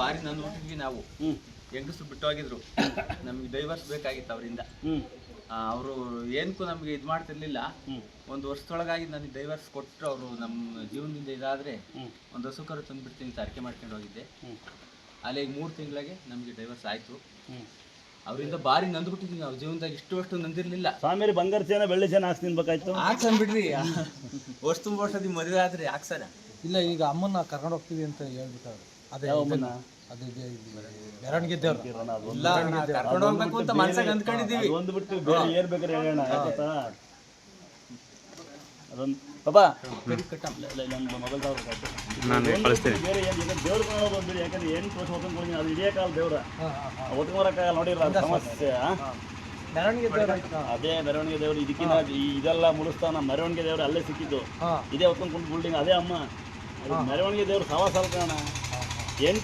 ಬಾರಿ ನಂದ್ಬಿಟ್ಟಿದ್ವಿ ನಾವು. ಹೆಂಗಸರು ಬಿಟ್ಟು ಹೋಗಿದ್ರು, ನಮ್ಗೆ ಡೈವರ್ಸ್ ಬೇಕಾಗಿತ್ತು ಅವರಿಂದ. ಅವರು ಏನಕ್ಕೂ ನಮಗೆ ಇದು ಮಾಡ್ತಿರ್ಲಿಲ್ಲ. ಒಂದು ವರ್ಷದೊಳಗಾಗಿ ನನಗೆ ಡೈವರ್ಸ್ ಕೊಟ್ಟರು. ಅವರು ನಮ್ಮ ಜೀವನದಿಂದ ಇದಾದರೆ ಒಂದು ಹಸು ಕರು ತಂದುಬಿಡ್ತೀನಿ ಅಂತ ಅರಿಕೆ ಮಾಡ್ಕೊಂಡು ಹೋಗಿದ್ದೆ. ಅಲ್ಲಿ 3 ತಿಂಗಳಿಗೆ ನಮಗೆ ಡೈವರ್ಸ್ ಆಯಿತು. ಅವರಿಂದ ಭಾರಿ ನಂದ್ಬಿಟ್ಟಿದ್ವಿ ನಾವು. ಜೀವನದಾಗ ಇಷ್ಟು ನಂದಿರಲಿಲ್ಲ. ಸ್ವಾಮಿಯವ್ರಿ ಬಂಗಾರ ಚೇನ ಬೆಳ್ಳಿ ಚೇನ ಹಾಕ್ಸ್ತಿನ್ಬೇಕಾಯ್ತು. ಹಾಕ್ಸನ್ ಬಿಡ್ರಿ, ವರ್ಷ ತುಂಬ ವರ್ಷದ ಮದುವೆ ಆದರೆ ಹಾಕ್ಸನ. ಇಲ್ಲ, ಈಗ ಅಮ್ಮನ್ನ ಕರ್ಕೊಂಡು ಹೋಗ್ತೀವಿ ಅಂತ ಹೇಳ್ಬಿಟ್ಟವ್ರು. ಅದೇ ಅಮ್ಮನ್ನ ಅದೇ ಮೆರವಣಿಗೆ ದೇವ್ರು ಇಲ್ಲ, ಕರ್ಕೊಂಡು ಹೋಗ್ಬೇಕು ಅಂತ ಮನ್ಸಾಗ ಅಂದ್ಕೊಂಡಿದ್ದೀವಿ. ಒಂದು ಬಿಟ್ಟು ಬೇರೆ ಏನ್ ಬೇಕಾದ್ರೆ ಹೇಳೋಣ. ಯಾಕತ್ತಾ ಅದೊಂದು ಪಾಪಾ ಮೊಬೈಲ್ ಬೇರೆ ಏನು ದೇವ್ರ ಬಂದ್ಬಿಡಿ. ಯಾಕಂದ್ರೆ ಏನು ತೋರಿಸಿ ಹೊತ್ಕೊಂಡ್ಕೊಳ್ತೀನಿ, ಅದು ಇದೇ ಕಾಲ ದೇವ್ರ ಹೊತ್ಕೊಂಬರಕ್ಕಾಗಲ್ಲ. ನೋಡಿರ ಸಮಸ್ಯೆ. ಮೆರವಣಿಗೆ ದೇವ್ರು ಅದೇ ಮೆರವಣಿಗೆ ದೇವ್ರು. ಇದಕ್ಕಿಂತ ಇದೆಲ್ಲ ಮುಳುಸ್ತಾನ ಮೆರವಣಿಗೆ ದೇವ್ರು ಅಲ್ಲೇ ಸಿಕ್ಕಿದ್ದು. ಇದೇ ಹೊತ್ಕೊಂಡು ಬಿಲ್ಡಿಂಗ್ ಅದೇ ಅಮ್ಮ. ಮೆರವಣಿಗೆ ದೇವ್ರು ಸವಾ ಕಾರಣ ಏನು